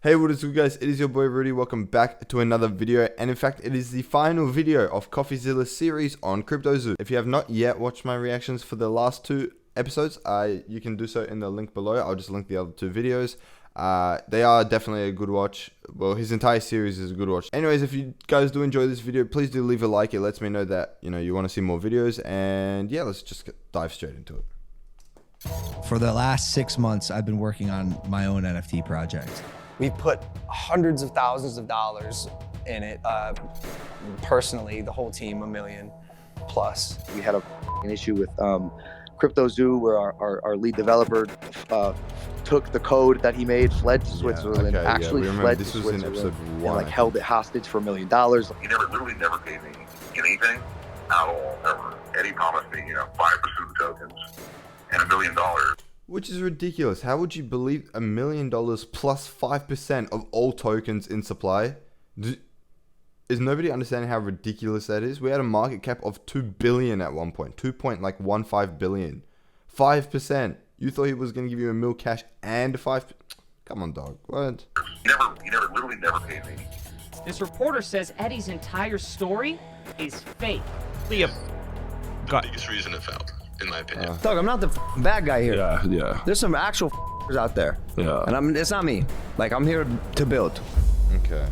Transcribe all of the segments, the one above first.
Hey, what is good, guys? It is your boy Rudy. Welcome back to another video, and in fact it is the final video of Coffeezilla's series on CryptoZoo. If you have not yet watched my reactions for the last two episodes, you can do so in the link below. I'll just link the other two videos. They are definitely a good watch. Well, his entire series is a good watch. Anyways, if you guys do enjoy this video, please do leave a like. It lets me know that you want to see more videos, and yeah, let's just dive straight into it. For the last 6 months, I've been working on my own NFT project. We put hundreds of thousands of dollars in it. Personally, the whole team, $1 million plus. We had an issue with CryptoZoo where our lead developer took the code that he made, fled to Switzerland, fled this to was in Switzerland, episode 1. and like held it hostage for $1 million. He literally never paid me anything at all, ever. Eddie promised me, 5% of the tokens and $1 million. Which is ridiculous. How would you believe $1 million plus 5% of all tokens in supply? Is nobody understanding how ridiculous that is? We had a market cap of 2 billion at one point. 2.15 billion. 5%. You thought he was going to give you $1 million cash and 5? Come on, dog. What? He literally never paid me. This reporter says Eddie's entire story is fake. The biggest reason it failed, in my opinion. Doug, I'm not the bad guy here. Yeah. There's some actual out there. Yeah. And it's not me. Like, I'm here to build. Okay.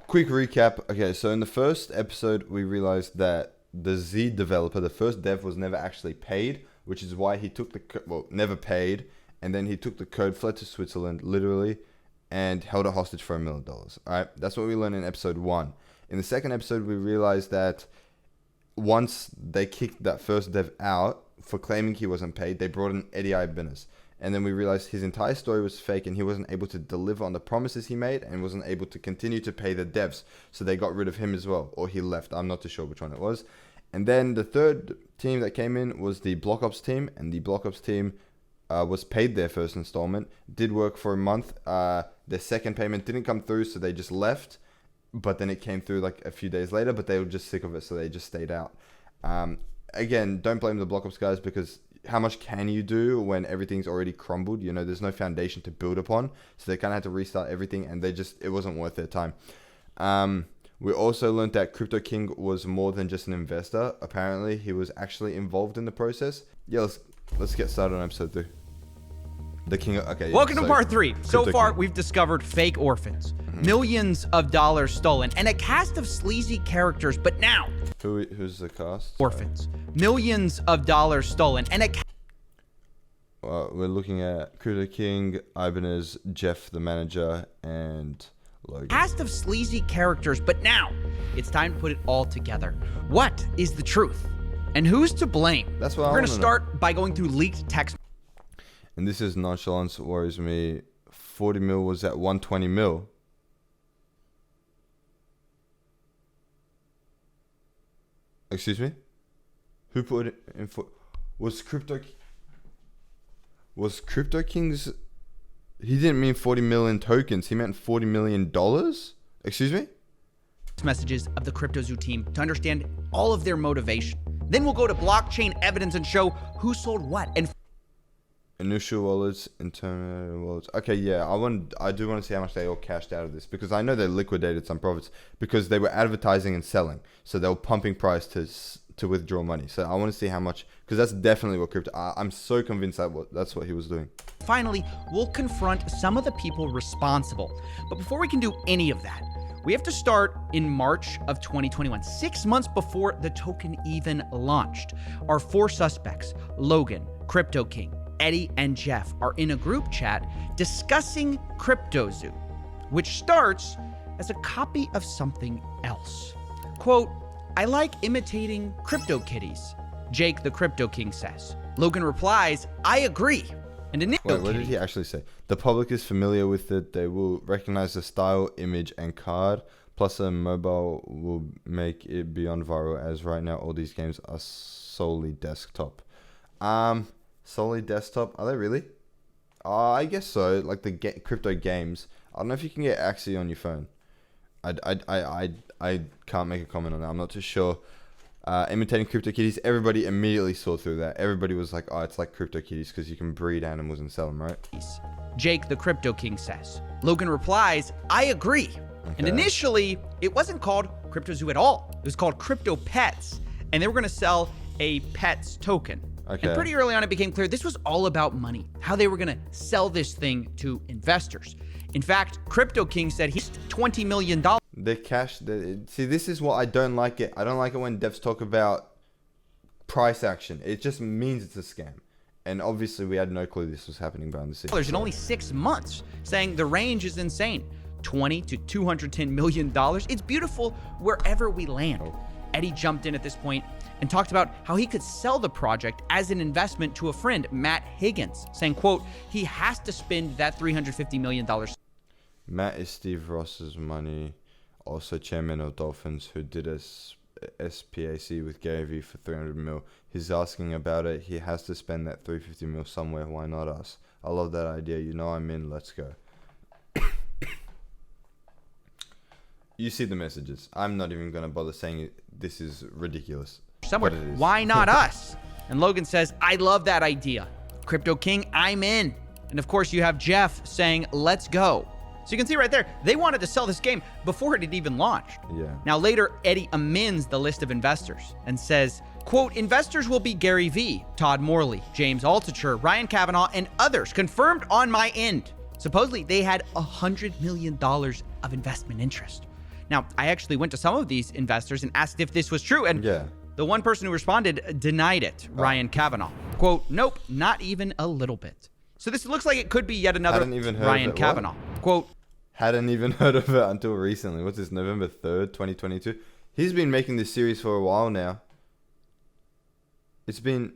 Quick recap. Okay, so in the first episode, we realized that the Z developer, the first dev, was never actually paid, which is why he took never paid, and then he took the code, fled to Switzerland, literally, and held a hostage for $1 million. All right, that's what we learned in episode 1. In the second episode, we realized that once they kicked that first dev out for claiming he wasn't paid, they brought in Eddie Ibinas. And then we realized his entire story was fake and he wasn't able to deliver on the promises he made and wasn't able to continue to pay the devs. So they got rid of him as well, or he left. I'm not too sure which one it was. And then the third team that came in was the Block Ops team, and the Block Ops team was paid their first installment, did work for a month. Their second payment didn't come through, so they just left. But then it came through like a few days later, but they were just sick of it, so they just stayed out. Again, don't blame the Block Ops guys, because how much can you do when everything's already crumbled? There's no foundation to build upon, so they kind of had to restart everything, and it wasn't worth their time. We also learned that Crypto King was more than just an investor. Apparently, he was actually involved in the process. Yeah, let's get started on episode 3. The King. Okay. Welcome to part 3. So far, King. we've discovered fake orphans, millions of dollars stolen, and a cast of sleazy characters. But now, who's the cast? orphans, millions of dollars stolen, and a we're looking at Crypto King, Ibanez, Jeff the manager, and Logan. cast of sleazy characters. But now, it's time to put it all together. What is the truth, and who's to blame? That's what we're going to start by going through leaked text. And this is nonchalance worries me. 40 mil was at 120 mil. Excuse me? Who put it in for? Was Crypto King's? He didn't mean 40 million tokens. He meant $40 million. Excuse me? Messages of the CryptoZoo team to understand all of their motivation. Then we'll go to blockchain evidence and show who sold what and Initial wallets, intermediate wallets. Okay, yeah, I do want to see how much they all cashed out of this, because I know they liquidated some profits because they were advertising and selling, so they were pumping price to withdraw money. So I want to see how much, because that's definitely what crypto. I'm so convinced that's what he was doing. finally, we'll confront some of the people responsible. But before we can do any of that, we have to start in March of 2021, 6 months before the token even launched. Our 4 suspects, Logan, Crypto King, Eddie, and Jeff, are in a group chat discussing CryptoZoo, which starts as a copy of something else. Quote, "I like imitating crypto kitties," Jake the Crypto King says. Logan replies, "I agree." And Wait, what did he actually say? The public is familiar with it. They will recognize the style, image, and card. Plus, a mobile will make it beyond viral, as right now all these games are solely desktop. Solely desktop? Are they really? I guess so. Like the crypto games. I don't know if you can get Axie on your phone. I can't make a comment on that. I'm not too sure. Imitating crypto kitties. Everybody immediately saw through that. Everybody was like, "Oh, it's like crypto kitties because you can breed animals and sell them, right?" Jake the Crypto King says. Logan replies, I agree. And initially, it wasn't called CryptoZoo at all. It was called Crypto Pets, and they were going to sell a Pets token. And pretty early on, it became clear this was all about money, how they were going to sell this thing to investors. In fact, Crypto King said he's $20 million. The cash. See, this is what I don't like it. I don't like it when devs talk about price action. It just means it's a scam. And obviously, we had no clue this was happening behind the scenes. In only 6 months, saying the range is insane. $20 to $210 million. It's beautiful wherever we land. Eddie jumped in at this point and talked about how he could sell the project as an investment to a friend, Matt Higgins, saying, quote, he has to spend that $350 million. Matt is Steve Ross's money, also chairman of Dolphins, who did a SPAC with Gary Vee for 300 mil. He's asking about it. He has to spend that 350 mil somewhere. Why not us? I love that idea. You know I'm in. Let's go. You see the messages. I'm not even going to bother saying it. This is ridiculous. Somewhere. Why not us? And Logan says, I love that idea. Crypto King, I'm in. And of course, you have Jeff saying, let's go. So you can see right there, they wanted to sell this game before it had even launched. Now later, Eddie amends the list of investors and says, quote, investors will be Gary Vee, Todd Morley, James Altucher, Ryan Kavanaugh, and others confirmed on my end. Supposedly, they had $100 million of investment interest. Now, I actually went to some of these investors and asked if this was true, and the one person who responded denied it, Ryan Kavanaugh. Quote, nope, not even a little bit. So this looks like it could be yet another Ryan Kavanaugh. Quote, hadn't even heard of it until recently. What's this, November 3rd, 2022? He's been making this series for a while now. It's been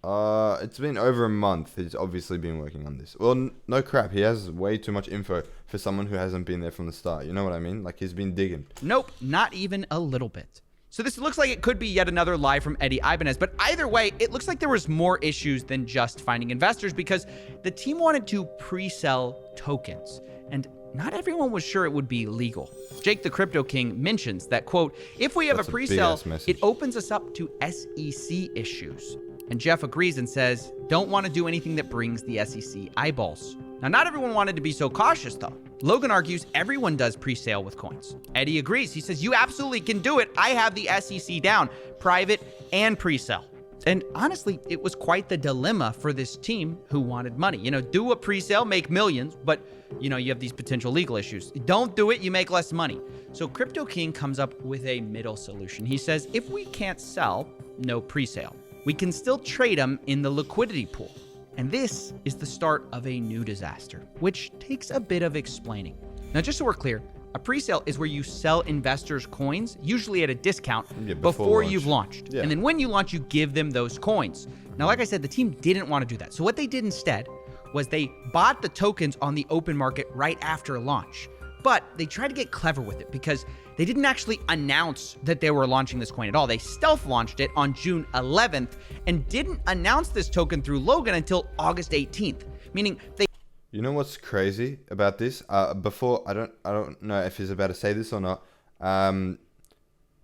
over a month. He's obviously been working on this. Well, no crap. He has way too much info for someone who hasn't been there from the start. You know what I mean? Like, he's been digging. Nope, not even a little bit. So this looks like it could be yet another lie from Eddie Ibanez, but either way, it looks like there was more issues than just finding investors because the team wanted to pre-sell tokens, and not everyone was sure it would be legal. Jake the Crypto King mentions that, quote, if we have a pre-sale, it opens us up to SEC issues. And Jeff agrees and says, don't want to do anything that brings the SEC eyeballs. Now, not everyone wanted to be so cautious, though. Logan argues everyone does pre-sale with coins. Eddie agrees. He says, you absolutely can do it. I have the SEC down, private and pre-sale. And honestly, it was quite the dilemma for this team who wanted money. You know, do a pre-sale, make millions, but, you know, you have these potential legal issues. Don't do it, you make less money. So Crypto King comes up with a middle solution. He says, if we can't sell, no pre-sale. We can still trade them in the liquidity pool. And this is the start of a new disaster, which takes a bit of explaining. Now, just so we're clear, a pre-sale is where you sell investors coins, usually at a discount, before you've launched. And then when you launch, you give them those coins. Now, like I said, the team didn't want to do that. So what they did instead was they bought the tokens on the open market right after launch. But they tried to get clever with it because they didn't actually announce that they were launching this coin at all. They stealth launched it on June 11th and didn't announce this token through Logan until August 18th, meaning they... You know what's crazy about this? Before, I don't know if he's about to say this or not.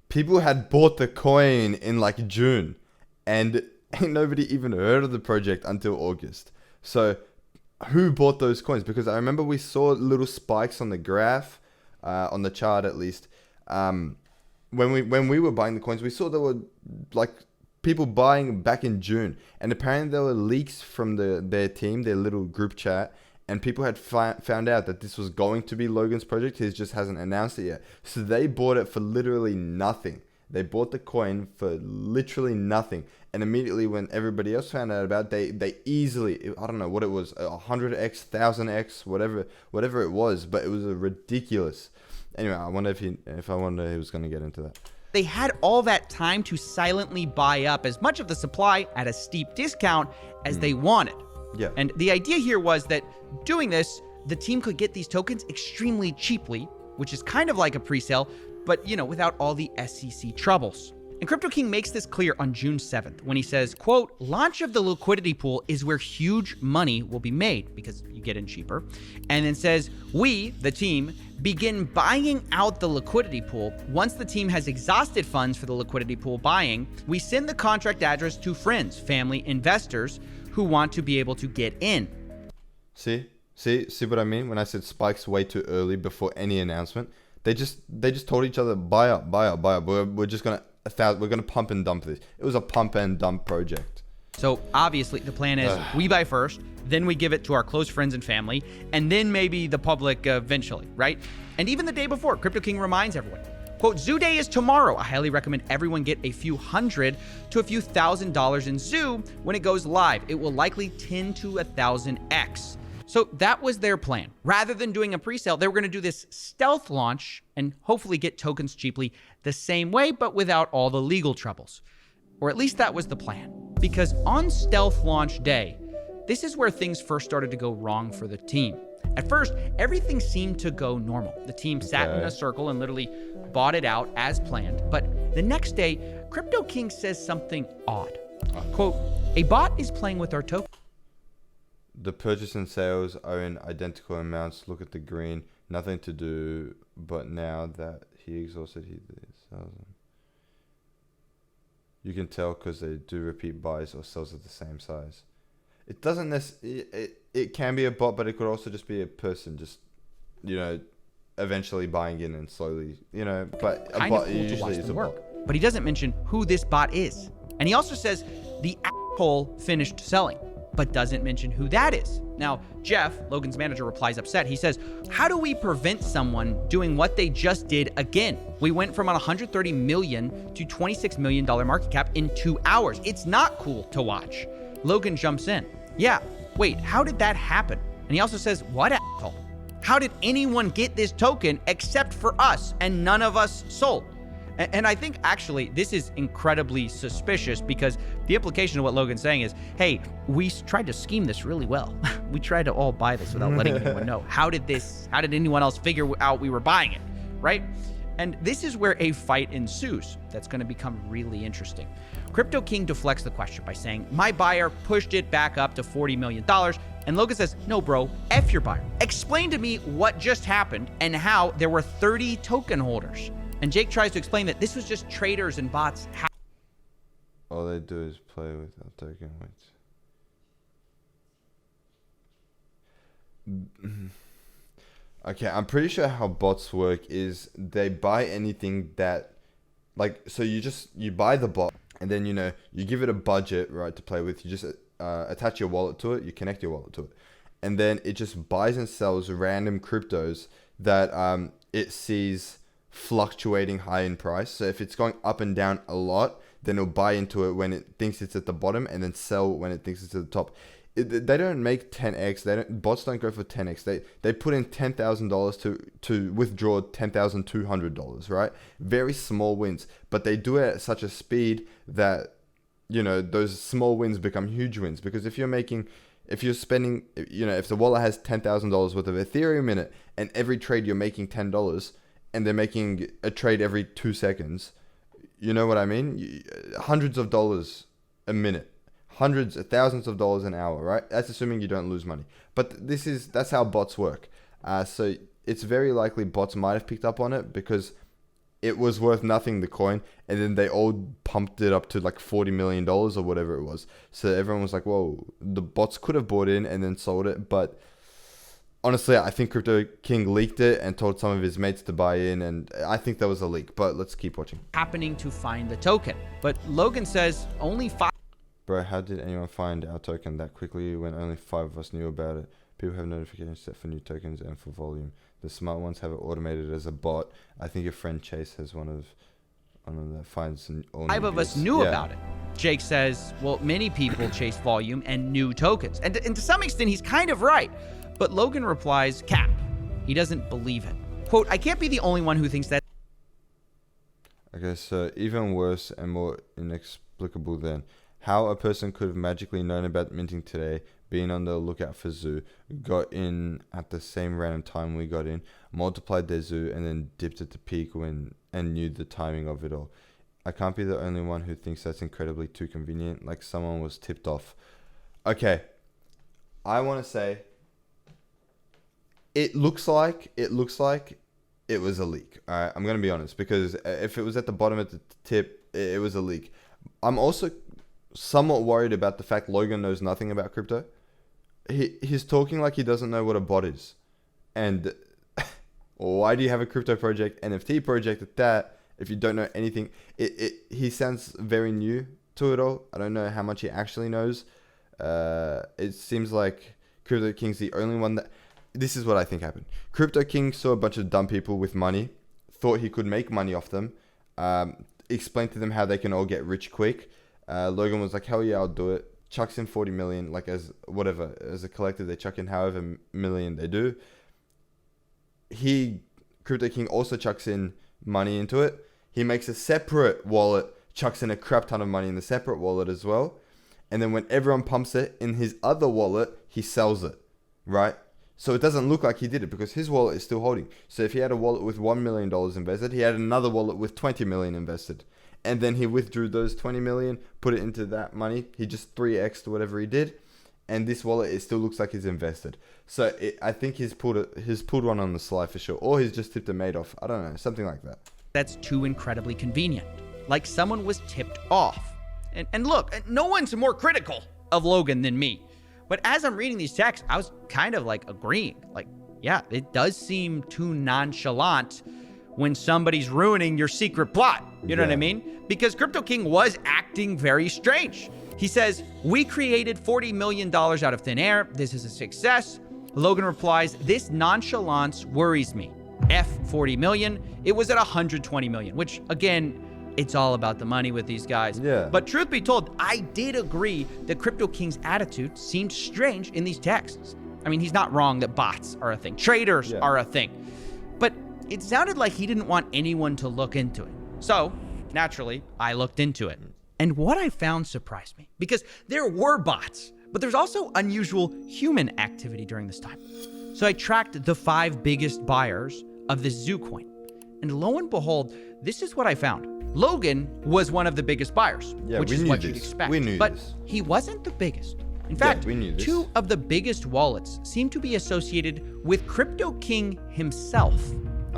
People had bought the coin in like June, and ain't nobody even heard of the project until August. So, who bought those coins? Because I remember we saw little spikes on the graph, on the chart at least. When we were buying the coins, we saw there were like people buying back in June, and apparently there were leaks from their team, their little group chat. And people had found out that this was going to be Logan's project. He just hasn't announced it yet. So they bought it for literally nothing. They bought the coin for literally nothing. And immediately when everybody else found out about it, they easily, I don't know what it was, 100x, 1000x, whatever it was. But it was a ridiculous. Anyway, I wonder if he was going to get into that. They had all that time to silently buy up as much of the supply at a steep discount as they wanted. Yeah. And the idea here was that doing this, the team could get these tokens extremely cheaply, which is kind of like a pre-sale, but, you know, without all the SEC troubles. And Crypto King makes this clear on June 7th when he says, quote, launch of the liquidity pool is where huge money will be made because you get in cheaper. And then says, we, the team, begin buying out the liquidity pool. Once the team has exhausted funds for the liquidity pool buying, we send the contract address to friends, family, investors who want to be able to get in. See? See what I mean? When I said spikes way too early before any announcement, they just told each other buy up. We're just gonna pump and dump this. It was a pump and dump project. So obviously the plan is we buy first, then we give it to our close friends and family, and then maybe the public eventually, right? And even the day before, Crypto King reminds everyone, quote, Zoo Day is tomorrow. I highly recommend everyone get a few $100 to a few $1,000 in Zoo when it goes live. It will likely 10 to 1,000x. So that was their plan. Rather than doing a pre-sale, they were going to do this stealth launch and hopefully get tokens cheaply the same way, but without all the legal troubles. Or at least that was the plan. Because on stealth launch day, this is where things first started to go wrong for the team. At first, everything seemed to go normal. The team sat in a circle and literally bought it out as planned. But the next day, Crypto King says something odd. Quote, a bot is playing with our token. The purchase and sales are in identical amounts. Look at the green. Nothing to do, but now that he exhausted, he sells them. You can tell because they do repeat buys or sells at the same size. It doesn't necessarily... It can be a bot, but it could also just be a person just, eventually buying in and slowly, but a bot usually is a bot. But he doesn't mention who this bot is. And he also says the asshole finished selling, but doesn't mention who that is. Now, Jeff, Logan's manager, replies upset. He says, how do we prevent someone doing what they just did again? We went from a $130 million to $26 million market cap in 2 hours. It's not cool to watch. Logan jumps in. Yeah, wait, how did that happen? And he also says, what asshole? How did anyone get this token except for us and none of us sold? And I think actually this is incredibly suspicious because the implication of what Logan's saying is, hey, we tried to scheme this really well. We tried to all buy this without letting anyone know. How did anyone else figure out we were buying it, right? And this is where a fight ensues that's going to become really interesting. Crypto King deflects the question by saying, my buyer pushed it back up to $40 million. And Logan says, no, bro, F your buyer. Explain to me what just happened and how there were 30 token holders. And Jake tries to explain that this was just traders and bots. All they do is play with our token weights. Okay, I'm pretty sure how bots work is they buy anything that, so you buy the bot and then, you give it a budget, right, to play with. You just attach your wallet to it, you connect your wallet to it. And then it just buys and sells random cryptos that it sees fluctuating high in price. So if it's going up and down a lot, then it'll buy into it when it thinks it's at the bottom and then sell when it thinks it's at the top. They don't make 10x. Bots don't go for 10x. They put in $10,000 to withdraw $10,200, right? Very small wins, but they do it at such a speed that those small wins become huge wins. Because if you're spending, if the wallet has $10,000 worth of Ethereum in it, and every trade you're making $10, and they're making a trade every 2 seconds, you know what I mean? Hundreds of dollars a minute. Hundreds of thousands of dollars an hour, right? That's assuming you don't lose money. But that's how bots work. So it's very likely bots might have picked up on it because it was worth nothing, the coin, and then they all pumped it up to like $40 million or whatever it was. So everyone was like, whoa, the bots could have bought in and then sold it. But honestly, I think Crypto King leaked it and told some of his mates to buy in, and I think that was a leak. But let's keep watching. Happening to find the token. But Logan says only 5... Bro, how did anyone find our token that quickly when only 5 of us knew about it? People have notifications set for new tokens and for volume. The smart ones have it automated as a bot. I think your friend Chase has one of that finds all 5 of us knew about it. Jake says, well, many people chase volume and new tokens. And to some extent, he's kind of right. But Logan replies, cap. He doesn't believe it. Quote, I can't be the only one who thinks that. Okay, so even worse and more inexplicable then. How a person could have magically known about minting today, been on the lookout for Zoo, got in at the same random time we got in, multiplied their Zoo, and then dipped at the peak and knew the timing of it all. I can't be the only one who thinks that's incredibly too convenient, like someone was tipped off. Okay, I want to say, it looks like it was a leak. All right, I'm going to be honest, because if it was at the bottom at the tip, it was a leak. I'm also somewhat worried about the fact Logan knows nothing about crypto. he's talking like he doesn't know what a bot is. And why do you have a crypto project, NFT project at that, if you don't know anything? He sounds very new to it all. I don't know how much he actually knows. It seems like Crypto King's the only one that... This is what I think happened. Crypto King saw a bunch of dumb people with money, thought he could make money off them, explained to them how they can all get rich quick. Logan was like, hell yeah, I'll do it. Chucks in 40 million, like as whatever, as a collective, they chuck in however million they do. Crypto King also chucks in money into it. He makes a separate wallet, chucks in a crap ton of money in the separate wallet as well. And then when everyone pumps it in his other wallet, he sells it, right? So it doesn't look like he did it because his wallet is still holding. So if he had a wallet with $1 million invested, he had another wallet with 20 million invested. And then he withdrew those 20 million, put it into that money. He just 3x'd whatever he did. And this wallet, it still looks like he's invested. So I think he's pulled one on the sly for sure. Or he's just tipped a mate off. I don't know, something like that. That's too incredibly convenient. Like someone was tipped off. And look, no one's more critical of Logan than me. But as I'm reading these texts, I was kind of like agreeing. Like, yeah, it does seem too nonchalant when somebody's ruining your secret plot. You know what I mean? Because Crypto King was acting very strange. He says, we created $40 million out of thin air. This is a success. Logan replies, this nonchalance worries me. F 40 million. It was at 120 million, which again, it's all about the money with these guys. Yeah. But truth be told, I did agree that Crypto King's attitude seemed strange in these texts. I mean, he's not wrong that bots are a thing. Traders are a thing. But it sounded like he didn't want anyone to look into it. So, naturally, I looked into it. And what I found surprised me, because there were bots, but there's also unusual human activity during this time. So I tracked the 5 biggest buyers of this Zoo coin. And lo and behold, this is what I found. Logan was one of the biggest buyers, which is what you'd expect. We knew but this. He wasn't the biggest. In fact, we knew this. 2 of the biggest wallets seem to be associated with Crypto King himself.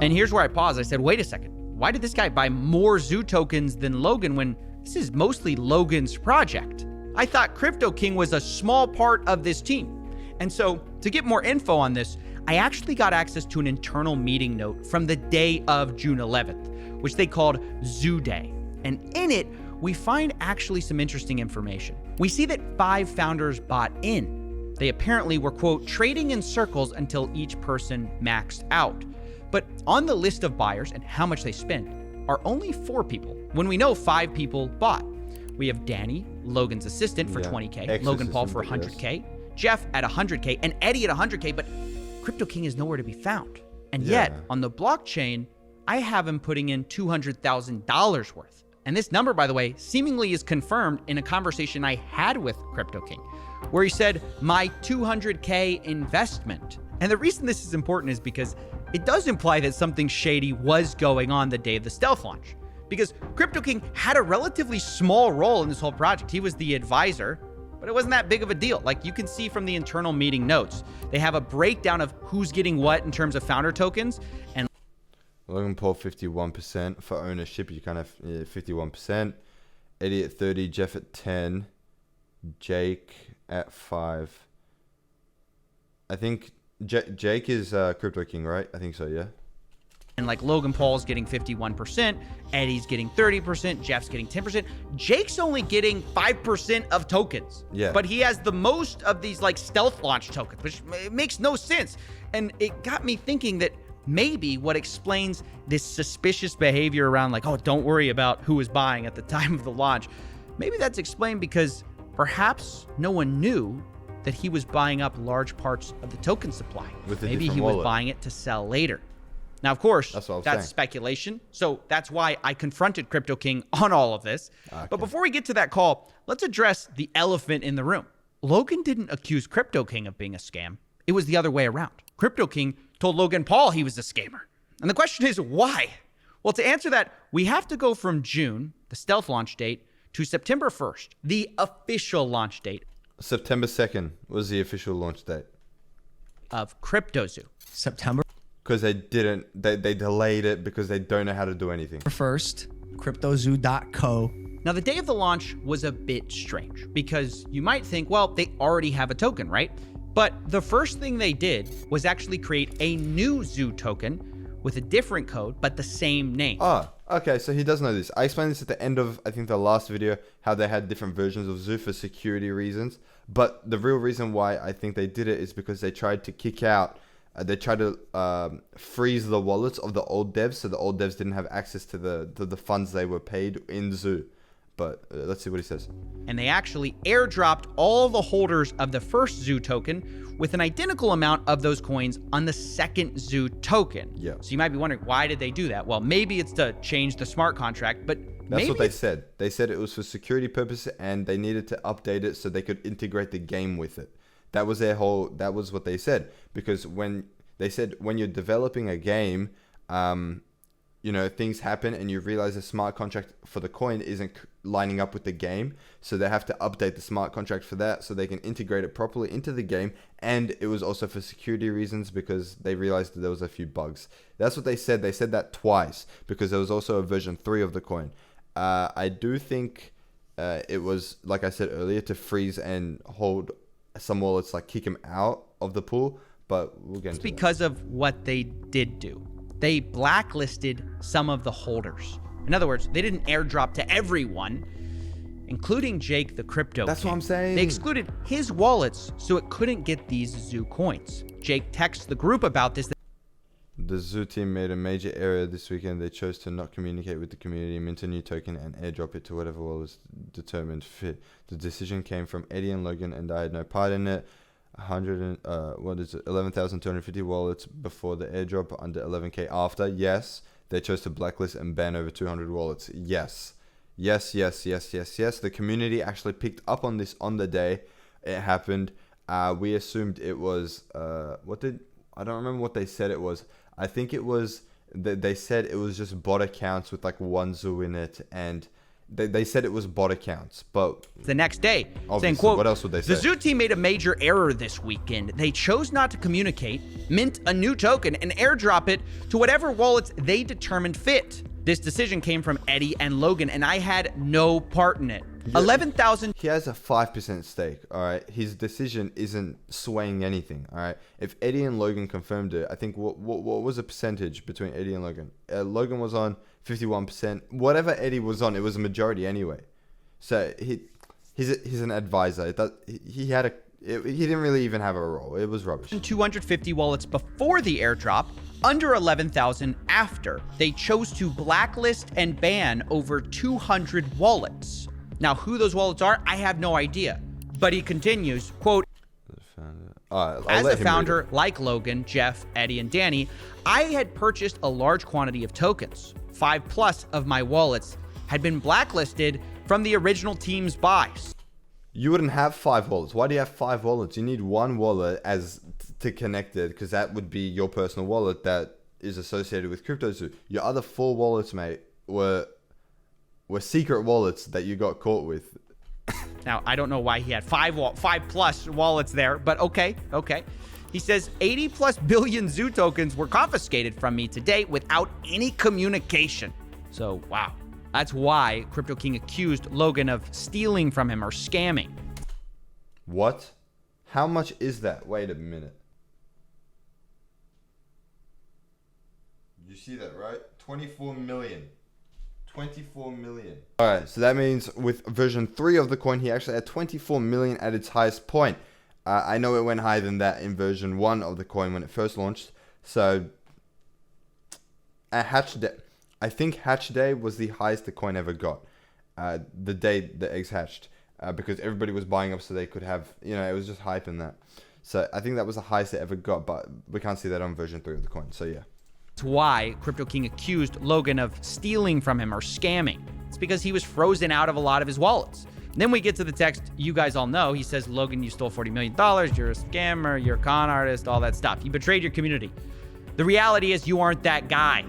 And here's where I paused. I said, wait a second. Why did this guy buy more Zoo tokens than Logan when this is mostly Logan's project? I thought Crypto King was a small part of this team. And so to get more info on this, I actually got access to an internal meeting note from the day of June 11th, which they called Zoo Day. And in it, we find actually some interesting information. We see that 5 founders bought in. They apparently were, quote, trading in circles until each person maxed out. But on the list of buyers and how much they spent are only 4 people, when we know 5 people bought. We have Danny, Logan's assistant, for 20K, Logan Paul for 100K, Jeff at 100K, and Eddie at 100K, but Crypto King is nowhere to be found. And yet, on the blockchain, I have him putting in $200,000 worth. And this number, by the way, seemingly is confirmed in a conversation I had with Crypto King, where he said, my 200K investment. And the reason this is important is because it does imply that something shady was going on the day of the stealth launch. Because Crypto King had a relatively small role in this whole project. He was the advisor, but it wasn't that big of a deal. Like you can see from the internal meeting notes, they have a breakdown of who's getting what in terms of founder tokens. And Logan Paul 51% for ownership. You kind of 51%. Eddie at 30, Jeff at 10, Jake at 5. I think Jake is Crypto King, right? I think so, yeah. And like Logan Paul's getting 51%, Eddie's getting 30%, Jeff's getting 10%. Jake's only getting 5% of tokens. Yeah. But he has the most of these like stealth launch tokens, which makes no sense. And it got me thinking that maybe what explains this suspicious behavior around like, oh, don't worry about who was buying at the time of the launch. Maybe that's explained because perhaps no one knew that he was buying up large parts of the token supply. Maybe he was buying it to sell later. Now, of course, that's speculation. So that's why I confronted Crypto King on all of this. Okay. But before we get to that call, let's address the elephant in the room. Logan didn't accuse Crypto King of being a scam. It was the other way around. Crypto King told Logan Paul he was a scammer. And the question is, why? Well, to answer that, we have to go from June, the stealth launch date, to September 1st, the official launch date. September 2nd was the official launch date of CryptoZoo. September. Because they didn't, they delayed it because they don't know how to do anything. First, CryptoZoo.co. Now, the day of the launch was a bit strange because you might think, well, they already have a token, right? But the first thing they did was actually create a new zoo token with a different code, but the same name. Oh, okay, so he does know this. I explained this at the end of, I think, the last video, how they had different versions of zoo for security reasons. But the real reason why I think they did it is because they tried to kick out, they tried to freeze the wallets of the old devs, so the old devs didn't have access to the funds they were paid in zoo. But let's see what he says. And they actually airdropped all the holders of the first zoo token with an identical amount of those coins on the second zoo token. Yeah. So you might be wondering, why did they do that? Well, maybe it's to change the smart contract, but that's what they said. They said it was for security purposes and they needed to update it so they could integrate the game with it. That was their whole, that was what they said. Because when they said, when you're developing a game, you know, things happen and you realize the smart contract for the coin isn't lining up with the game. So they have to update the smart contract for that so they can integrate it properly into the game. And it was also for security reasons because they realized that there was a few bugs. That's what they said. They said that twice because there was also a version 3 of the coin. I do think it was, like I said earlier, to freeze and hold some wallets, like kick them out of the pool. But we'll get into it's because of what they did do. They blacklisted some of the holders. In other words, they didn't airdrop to everyone, including Jake the Crypto That's King. what I'm saying. They excluded his wallets so it couldn't get these zoo coins. Jake texts the group about this. The zoo team made a major error this weekend. They chose to not communicate with the community, mint a new token, and airdrop it to whatever was determined fit. The decision came from Eddie and Logan, and I had no part in it. 11,250 wallets before the airdrop, under 11k after. Yes, they chose to blacklist and ban over 200 wallets. Yes. The community actually picked up on this on the day it happened. We assumed it was I don't remember what they said it was. I think it was they said it was just bot accounts with like one zoo in it, and they said it was bot accounts, but the next day, obviously, saying, quote, what else would they say? The zoo team made a major error this weekend. They chose not to communicate, mint a new token, and airdrop it to whatever wallets they determined fit. This decision came from Eddie and Logan, and I had no part in it. Yeah. 11,000. He has a 5% stake, all right? His decision isn't swaying anything, all right? If Eddie and Logan confirmed it, I think what was the percentage between Eddie and Logan? Logan was on 51%. Whatever Eddie was on, it was a majority anyway. So he's an advisor. He didn't really even have a role. It was rubbish. 250 wallets before the airdrop, under 11,000 after. They chose to blacklist and ban over 200 wallets. Now, who those wallets are, I have no idea. But he continues, quote, as a founder, like Logan, Jeff, Eddie, and Danny, I had purchased a large quantity of tokens. 5+ of my wallets had been blacklisted from the original team's buys. You wouldn't have 5 wallets. Why do you have 5 wallets? You need one wallet to connect it, because that would be your personal wallet that is associated with CryptoZoo. Your other 4 wallets, mate, were secret wallets that you got caught with. Now, I don't know why he had 5+ wallets there, but okay. He says 80+ billion zoo tokens were confiscated from me today without any communication. So, wow. That's why Crypto King accused Logan of stealing from him or scamming. What? How much is that? Wait a minute. You see that, right? 24 million. 24 million. Alright, so that means with version 3 of the coin, he actually had 24 million at its highest point. I know it went higher than that in version 1 of the coin when it first launched. So, at Hatch Day, I think Hatch Day was the highest the coin ever got. The day the eggs hatched. Because everybody was buying up so they could have, it was just hype in that. So, I think that was the highest it ever got, but we can't see that on version 3 of the coin. So, yeah. That's why Crypto King accused Logan of stealing from him or scamming. It's because he was frozen out of a lot of his wallets. And then we get to the text you guys all know. He says, Logan, you stole $40 million. You're a scammer. You're a con artist. All that stuff. You betrayed your community. The reality is you aren't that guy.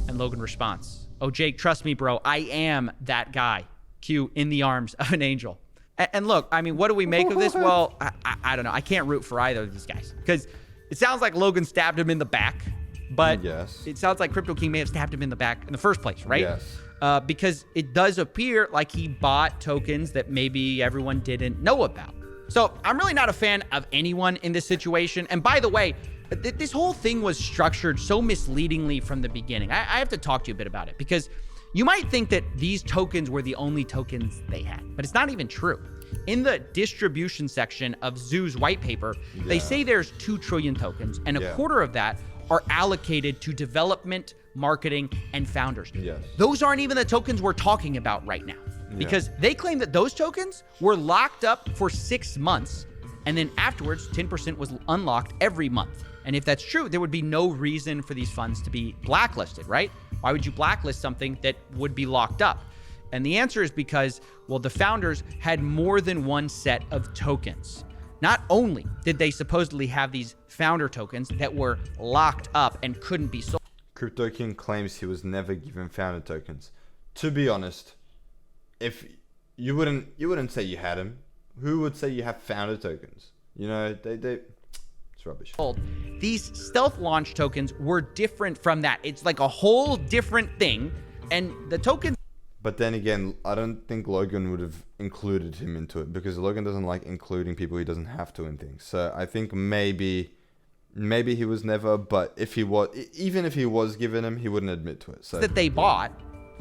And Logan responds, oh, Jake, trust me, bro. I am that guy. Q, in the arms of an angel. And look, I mean, what do we make of this? Well, I don't know. I can't root for either of these guys. Because it sounds like Logan stabbed him in the back. But yes, it sounds like Crypto King may have stabbed him in the back in the first place, right? Yes. Because it does appear like he bought tokens that maybe everyone didn't know about. So I'm really not a fan of anyone in this situation. And by the way, this whole thing was structured so misleadingly from the beginning. I have to talk to you a bit about it, because you might think that these tokens were the only tokens they had, but it's not even true. In the distribution section of Zoo's white paper, they say there's 2 trillion tokens, and a quarter of that are allocated to development, marketing, and founders. Those aren't even the tokens we're talking about right now, because they claim that those tokens were locked up for 6 months, and then afterwards 10% was unlocked every month. And if that's true, there would be no reason for these funds to be blacklisted, right? Why would you blacklist something that would be locked up? And the answer is because, well, the founders had more than one set of tokens. Not only did they supposedly have these founder tokens that were locked up and couldn't be sold. Crypto King claims he was never given founder tokens. To be honest, if you wouldn't say you had them, who would say you have founder tokens? You know, it's rubbish. These stealth launch tokens were different from that. It's like a whole different thing, and the tokens. But then again, I don't think Logan would have included him into it, because Logan doesn't like including people he doesn't have to in things. So I think maybe he was never, but if he was, even if he was given him, he wouldn't admit to it. So that they bought,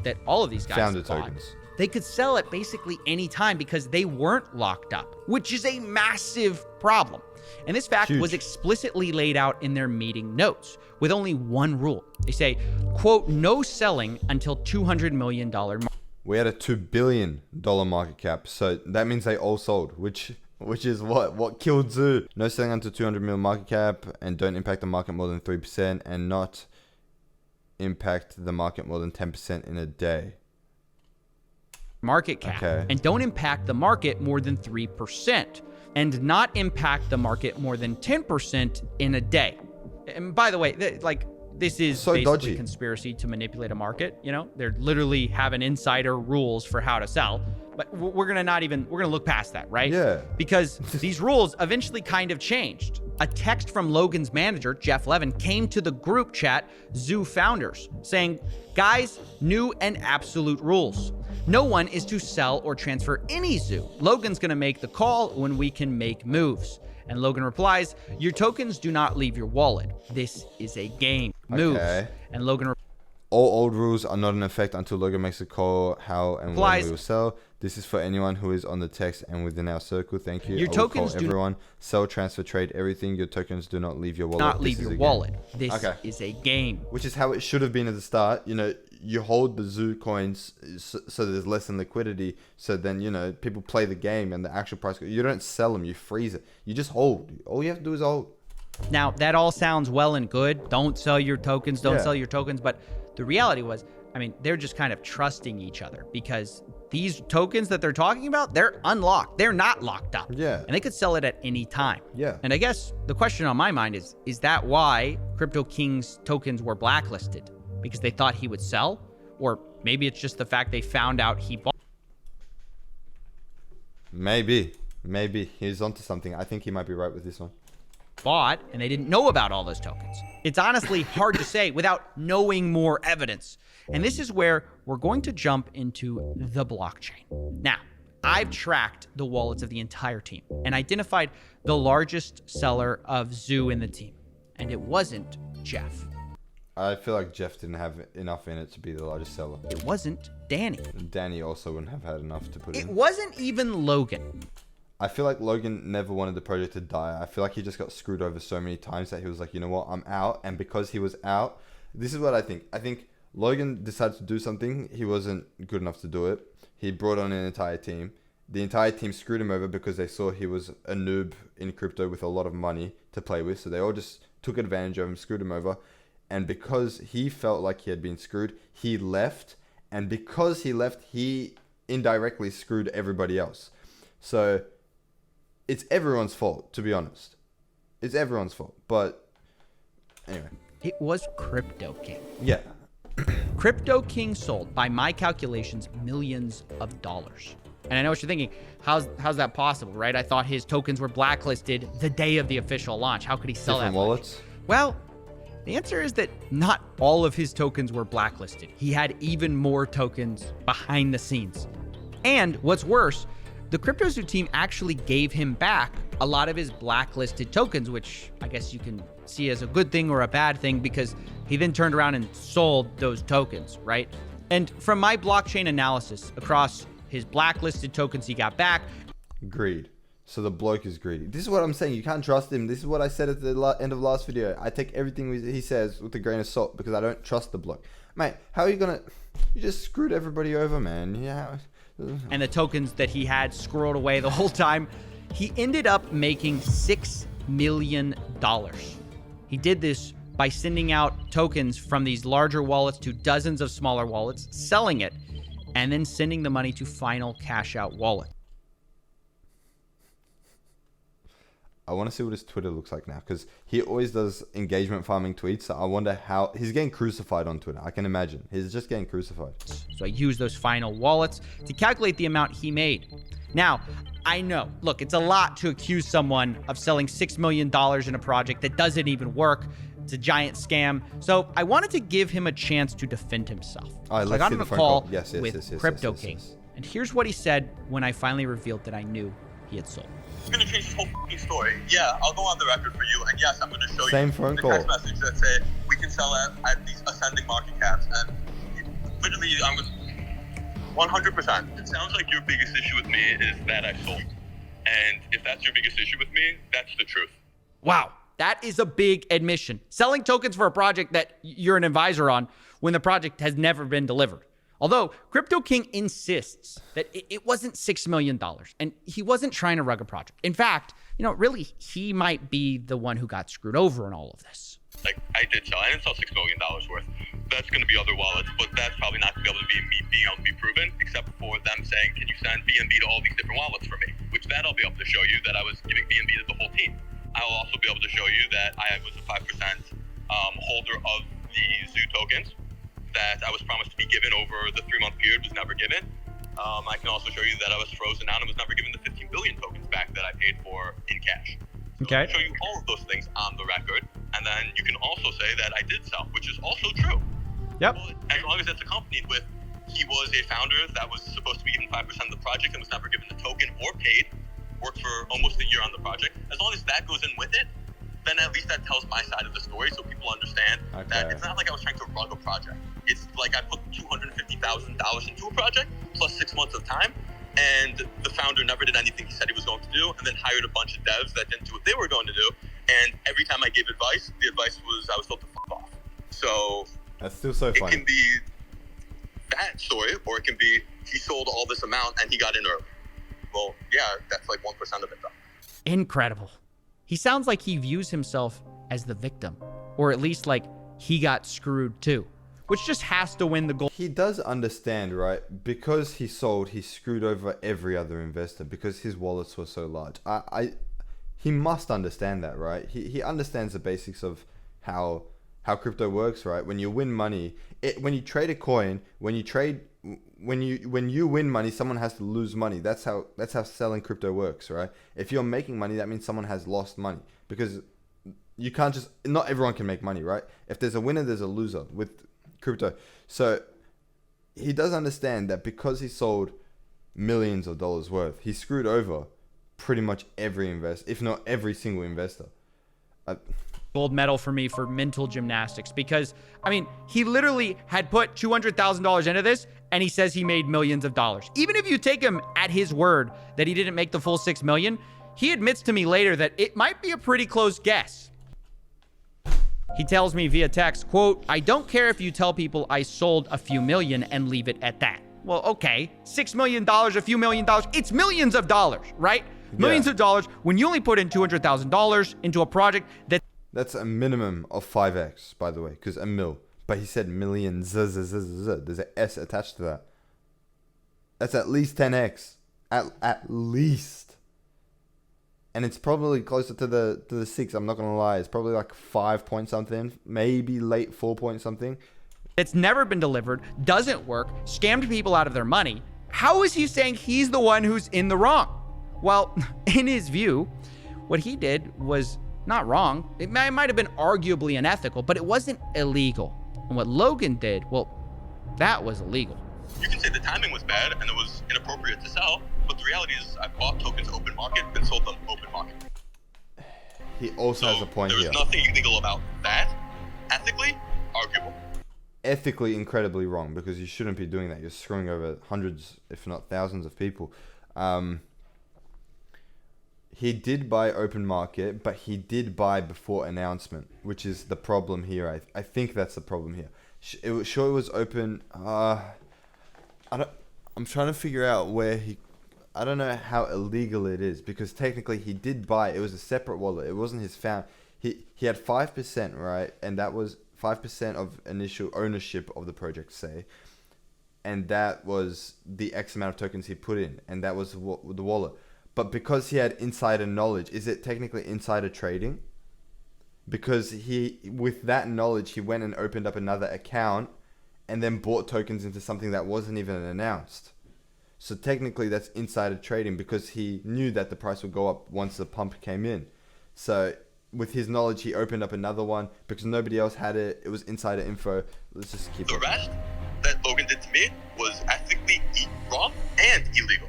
that all of these guys founder bought, tokens, they could sell at basically any time because they weren't locked up, which is a massive problem. And this fact was explicitly laid out in their meeting notes with only one rule. They say, quote, no selling until $200 million. We had a $2 billion market cap, so that means they all sold, which is what killed Zoo. No selling until 200 million market cap, and don't impact the market more than 3%, and not impact the market more than 10% in a day. Market cap, and don't impact the market more than 3%, and not impact the market more than 10% in a day. And by the way, this is so basically dodgy. Conspiracy to manipulate a market. You know, they're literally having insider rules for how to sell. But we're gonna look past that, right? Yeah. Because these rules eventually kind of changed. A text from Logan's manager, Jeff Levin, came to the group chat, Zoo Founders, saying, guys, new and absolute rules. No one is to sell or transfer any Zoo. Logan's gonna make the call when we can make moves. And Logan replies, your tokens do not leave your wallet. This is a game. Moves. Okay. And Logan all old rules are not in effect until Logan makes a call how and when we will sell. This is for anyone who is on the text and within our circle. Thank you. Your tokens do everyone. Sell, transfer, trade, everything. Your tokens do not leave your wallet. Not leave your wallet. This is a game. Which is how it should have been at the start. You know, you hold the Zoo coins so there's less in liquidity. So then, you know, people play the game and the actual price. You don't sell them. You freeze it. You just hold. All you have to do is hold. Now, that all sounds well and good. Don't sell your tokens. Don't sell your tokens. But the reality was, I mean, they're just kind of trusting each other, because these tokens that they're talking about, they're unlocked. They're not locked up. Yeah. And they could sell it at any time. Yeah. And I guess the question on my mind is that why Crypto King's tokens were blacklisted? Because they thought he would sell? Or maybe it's just the fact they found out he bought. Maybe he's onto something. I think he might be right with this one. Bought, and they didn't know about all those tokens. It's honestly hard to say without knowing more evidence. And this is where we're going to jump into the blockchain. Now, I've tracked the wallets of the entire team and identified the largest seller of Zoo in the team. And it wasn't Jeff. I feel like Jeff didn't have enough in it to be the largest seller. It wasn't Danny. Danny also wouldn't have had enough to put in. It wasn't even Logan. I feel like Logan never wanted the project to die. I feel like he just got screwed over so many times that he was like, you know what, I'm out. And because he was out, this is what I think. I think Logan decided to do something. He wasn't good enough to do it. He brought on an entire team. The entire team screwed him over because they saw he was a noob in crypto with a lot of money to play with. So they all just took advantage of him, screwed him over. And because he felt like he had been screwed, he left. And because he left, he indirectly screwed everybody else. So it's everyone's fault, to be honest. It's everyone's fault. But anyway. It was Crypto King. Yeah. Crypto King sold, by my calculations, millions of dollars. And I know what you're thinking. How's that possible, right? I thought his tokens were blacklisted the day of the official launch. How could he sell Different that wallets? much? Well, the answer is that not all of his tokens were blacklisted. He had even more tokens behind the scenes. And what's worse, the CryptoZoo team actually gave him back a lot of his blacklisted tokens, which I guess you can see as a good thing or a bad thing, because he then turned around and sold those tokens, right? And from my blockchain analysis across his blacklisted tokens he got back. Greed. So the bloke is greedy. This is what I'm saying. You can't trust him. This is what I said at the end of last video. I take everything he says with a grain of salt because I don't trust the bloke. Mate, how are you going to... You just screwed everybody over, man. Yeah. And the tokens that he had squirreled away the whole time. He ended up making $6 million. He did this by sending out tokens from these larger wallets to dozens of smaller wallets, selling it, and then sending the money to final cash out wallet. I want to see what his Twitter looks like now, because he always does engagement farming tweets. So I wonder how he's getting crucified on Twitter. I can imagine he's just getting crucified. So I used those final wallets to calculate the amount he made. Now, I know, look, it's a lot to accuse someone of selling $6 million in a project that doesn't even work. It's a giant scam. So I wanted to give him a chance to defend himself. All right, so I got him a call with Crypto King. yes. And here's what he said when I finally revealed that I knew he had sold. I'm gonna change this whole fucking story. Yeah, I'll go on the record for you, and yes, I'm gonna show Same you phone the call. text message that say we can sell at these ascending market caps, and literally, I'm 100%. It sounds like your biggest issue with me is that I sold, and if that's your biggest issue with me, that's the truth. Wow, that is a big admission. Selling tokens for a project that you're an advisor on when the project has never been delivered. Although Crypto King insists that it wasn't $6 million and he wasn't trying to rug a project. In fact, really, he might be the one who got screwed over in all of this. Like, I didn't sell $6 million worth. That's going to be other wallets, but that's probably not going to be able to be me being able to be proven, except for them saying, can you send BNB to all these different wallets for me? Which that I'll be able to show you that I was giving BNB to the whole team. I'll also be able to show you that I was a 5% holder of the Zoo tokens that I was promised to be given over the 3-month period was never given. I can also show you that I was frozen out and was never given the 15 billion tokens back that I paid for in cash. So Okay. I'll show you all of those things on the record, and then you can also say that I did sell, which is also true. Yep. But as long as it's accompanied with he was a founder that was supposed to be given 5% of the project and was never given the token or paid, worked for almost a year on the project, as long as that goes in with it, then at least that tells my side of the story so people understand that it's not like I was trying to rug a project. It's like I put $250,000 into a project plus 6 months of time, and the founder never did anything he said he was going to do, and then hired a bunch of devs that didn't do what they were going to do. And every time I gave advice, the advice was I was told to fuck off. So That's still so it funny. can be that story, or it can be he sold all this amount and he got in early. Well, yeah, that's like 1% of it though. Incredible. He sounds like he views himself as the victim, or at least like he got screwed too, which just has to win the gold. He does understand, right? Because he sold, he screwed over every other investor because his wallets were so large. He must understand that, right? He understands the basics of how crypto works, right? When you win money, when you trade a coin, when you win money, someone has to lose money. That's how selling crypto works, right? If you're making money, that means someone has lost money, because you can't just, not everyone can make money, right? If there's a winner, there's a loser with crypto. So he does understand that because he sold millions of dollars worth, he screwed over pretty much every investor, if not every single investor. Gold medal for me for mental gymnastics, because I mean, he literally had put $200,000 into this and he says he made millions of dollars. Even if you take him at his word that he didn't make the full 6 million, he admits to me later that it might be a pretty close guess. He tells me via text, quote, "I don't care if you tell people I sold a few million and leave it at that." Well, okay, $6 million, a few $1 million, it's millions of dollars, right? Millions of dollars when you only put in $200,000 into a project that's a minimum of 5x, by the way, because a mil. But he said millions. There's an S attached to that. That's at least 10x. At least. And it's probably closer to the 6. I'm not going to lie. It's probably like 5 point something. Maybe late 4 point something. It's never been delivered, doesn't work, scammed people out of their money. How is he saying he's the one who's in the wrong? Well, in his view, what he did was not wrong. It might have been arguably unethical, but it wasn't illegal. And what Logan did, well, that was illegal. You can say the timing was bad and it was inappropriate to sell, But the reality is, I bought tokens open market and sold them open market. He also has a point there here. was nothing illegal about that. Ethically, arguable. Ethically, incredibly wrong, because you shouldn't be doing that. You're screwing over hundreds, if not thousands of people. He did buy open market, but he did buy before announcement, which is the problem here. I think that's the problem here. It was open. I'm trying to figure out where he. I don't know how illegal it is, because technically he did buy. It was a separate wallet. It wasn't his found. He had 5%, right, and that was 5% of initial ownership of the project, say, and that was the X amount of tokens he put in, and that was the wallet. But because he had insider knowledge, is it technically insider trading? Because with that knowledge, he went and opened up another account and then bought tokens into something that wasn't even announced. So technically that's insider trading, because he knew that the price would go up once the pump came in. So with his knowledge, he opened up another one because nobody else had it. It was insider info. Let's just keep the rest that Logan did to me was ethically wrong and illegal.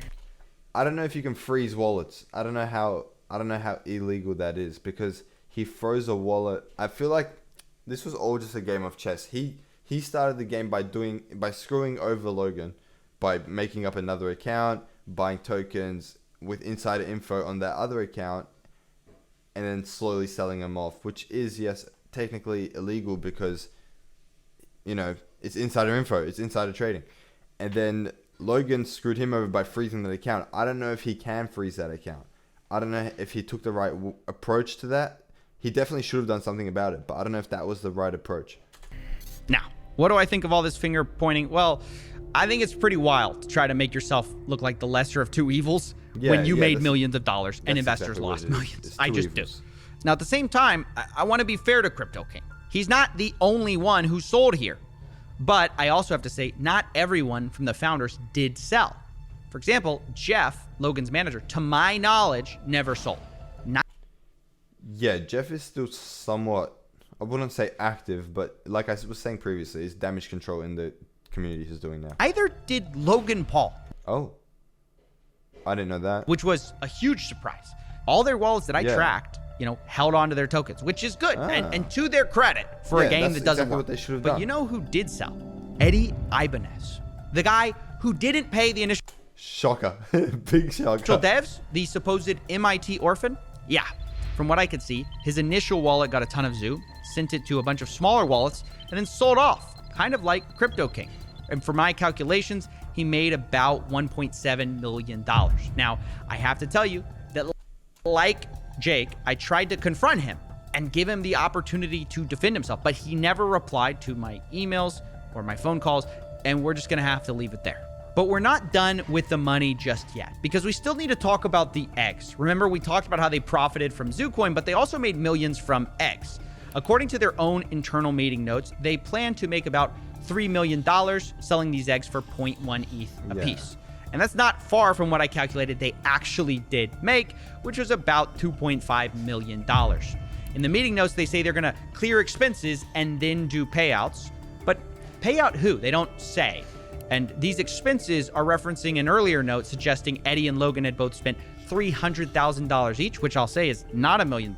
I don't know if you can freeze wallets. I don't know how illegal that is, because he froze a wallet. I feel like this was all just a game of chess. He started the game by screwing over Logan, by making up another account, buying tokens with insider info on that other account, and then slowly selling them off, which is, yes, technically illegal, because, it's insider info, it's insider trading. And then Logan screwed him over by freezing that account. I don't know if he can freeze that account. I don't know if he took the right approach to that. He definitely should have done something about it, but I don't know if that was the right approach. Now, what do I think of all this finger pointing? Well, I think it's pretty wild to try to make yourself look like the lesser of two evils when you made millions of dollars and investors lost millions. I just do. Now, at the same time, I want to be fair to Crypto King. He's not the only one who sold here. But I also have to say, not everyone from the founders did sell. For example, Jeff, Logan's manager, to my knowledge, never sold. Yeah, Jeff is still somewhat, I wouldn't say active, but like I was saying previously, it's damage control in the community he's doing now. Either did Logan Paul. Oh. I didn't know that. Which was a huge surprise. All their wallets that I tracked, held on to their tokens, which is good. And to their credit for a game that doesn't work. What they should have but done. You know who did sell? Eddie Ibanez. The guy who didn't pay the initial shocker. Big shocker. devs, the supposed MIT orphan. Yeah. From what I could see, his initial wallet got a ton of zoo, sent it to a bunch of smaller wallets, and then sold off, kind of like Crypto King. And for my calculations, he made about $1.7 million. Now, I have to tell you that, like Jake, I tried to confront him and give him the opportunity to defend himself, but he never replied to my emails or my phone calls, and we're just gonna have to leave it there. But we're not done with the money just yet, because we still need to talk about the eggs. Remember, we talked about how they profited from ZooCoin, but they also made millions from eggs. According to their own internal meeting notes, they plan to make about $3 million selling these eggs for 0.1 ETH a piece. And that's not far from what I calculated they actually did make, which was about $2.5 million. In the meeting notes, they say they're gonna clear expenses and then do payouts. But pay out who? They don't say. And these expenses are referencing an earlier note suggesting Eddie and Logan had both spent $300,000 each, which I'll say is not $1 million,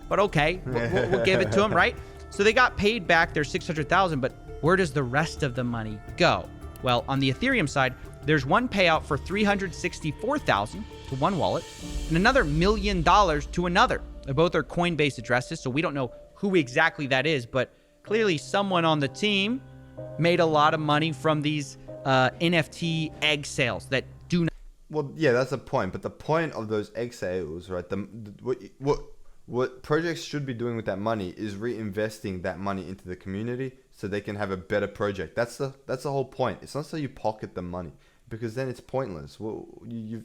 but okay, we'll give it to them, right? So they got paid back their $600,000, but where does the rest of the money go? Well, on the Ethereum side, there's one payout for $364,000 to one wallet and another $1 million to another. Both are Coinbase addresses, so we don't know who exactly that is, but clearly someone on the team made a lot of money from these NFT egg sales that do not. Well, yeah, that's the point. But the point of those egg sales, right? What projects should be doing with that money is reinvesting that money into the community so they can have a better project. That's the whole point. It's not so you pocket the money, because then it's pointless. Well, you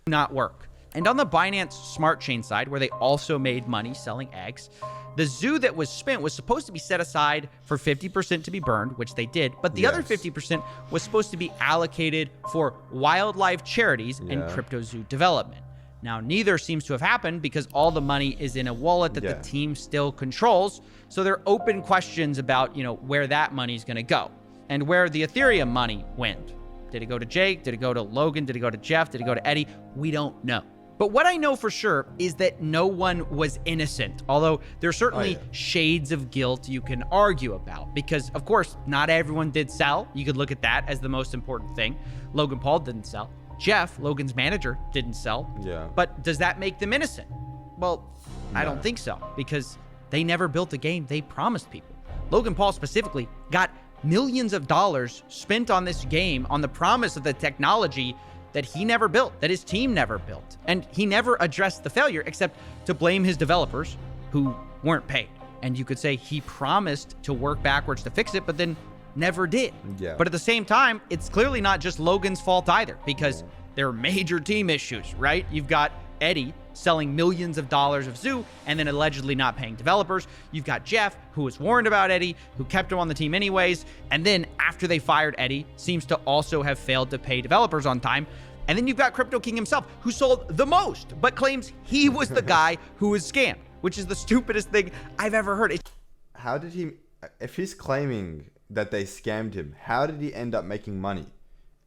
not work. And on the Binance Smart Chain side, where they also made money selling eggs, the zoo that was spent was supposed to be set aside for 50% to be burned, which they did, but the other 50% was supposed to be allocated for wildlife charities and crypto zoo development. Now, neither seems to have happened because all the money is in a wallet that the team still controls. So there are open questions about, where that money is going to go and where the Ethereum money went. Did it go to Jake? Did it go to Logan? Did it go to Jeff? Did it go to Eddie? We don't know. But what I know for sure is that no one was innocent, although there are certainly shades of guilt you can argue about, because of course, not everyone did sell. You could look at that as the most important thing. Logan Paul didn't sell. Jeff, Logan's manager, didn't sell. Yeah. But does that make them innocent? Well, I don't think so, because they never built a game they promised people. Logan Paul specifically got millions of dollars spent on this game on the promise of the technology that he never built, that his team never built. And he never addressed the failure except to blame his developers who weren't paid. And you could say he promised to work backwards to fix it, but then never did. Yeah. But at the same time, it's clearly not just Logan's fault either, because there are major team issues, right? You've got Eddie selling millions of dollars of Zoo and then allegedly not paying developers. You've got Jeff, who was warned about Eddie, who kept him on the team anyways. And then after they fired Eddie, seems to also have failed to pay developers on time. And then you've got Crypto King himself, who sold the most, but claims he was the guy who was scammed, which is the stupidest thing I've ever heard. How did he, if he's claiming that they scammed him, how did he end up making money?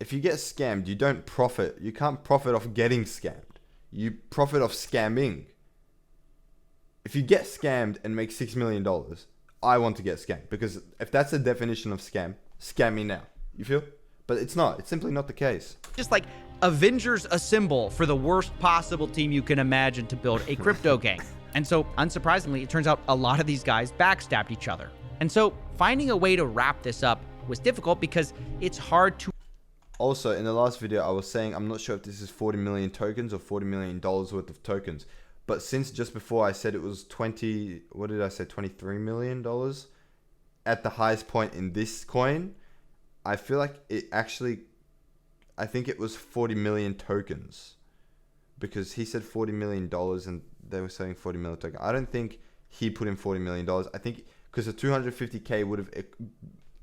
If you get scammed, you don't profit. You can't profit off getting scammed. You profit off scamming. If you get scammed and make $6 million, I want to get scammed. Because if that's the definition of scam me now. You feel? But it's not. It's simply not the case. Just like Avengers Assemble for the worst possible team you can imagine to build a crypto game. And so, unsurprisingly, it turns out a lot of these guys backstabbed each other. And so, finding a way to wrap this up was difficult because it's hard to... Also, in the last video, I was saying I'm not sure if this is 40 million tokens or $40 million worth of tokens. But since just before I said it was $23 million at the highest point in this coin, I feel like it actually, I think it was 40 million tokens. Because he said $40 million and they were saying 40 million tokens. I don't think he put in $40 million. I think because the 250K would have...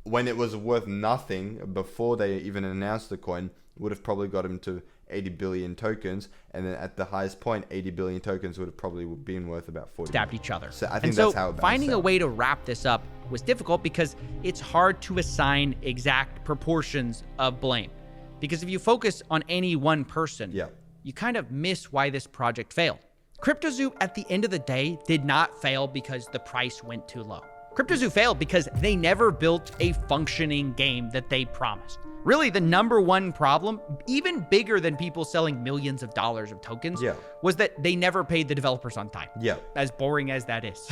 when it was worth nothing before they even announced the coin, would have probably got him to 80 billion tokens, and then at the highest point, 80 billion tokens would have probably been worth about 40. Stabbed each other. So I think that's how it balanced finding a out. way to wrap this up was difficult because it's hard to assign exact proportions of blame. Because if you focus on any one person, you kind of miss why this project failed. CryptoZoo, at the end of the day, did not fail because the price went too low. CryptoZoo failed because they never built a functioning game that they promised. Really, the number one problem, even bigger than people selling millions of dollars of tokens, was that they never paid the developers on time. As boring as that is.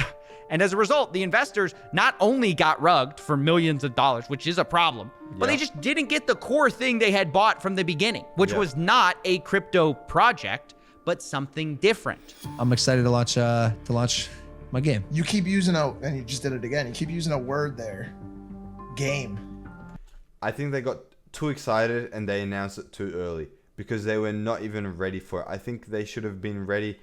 And as a result, the investors not only got rugged for millions of dollars, which is a problem, but they just didn't get the core thing they had bought from the beginning, which was not a crypto project, but something different. I'm excited to launch my game. You keep using and you just did it again. You keep using a word there. Game. I think they got too excited and they announced it too early because they were not even ready for it. I think they should have been ready.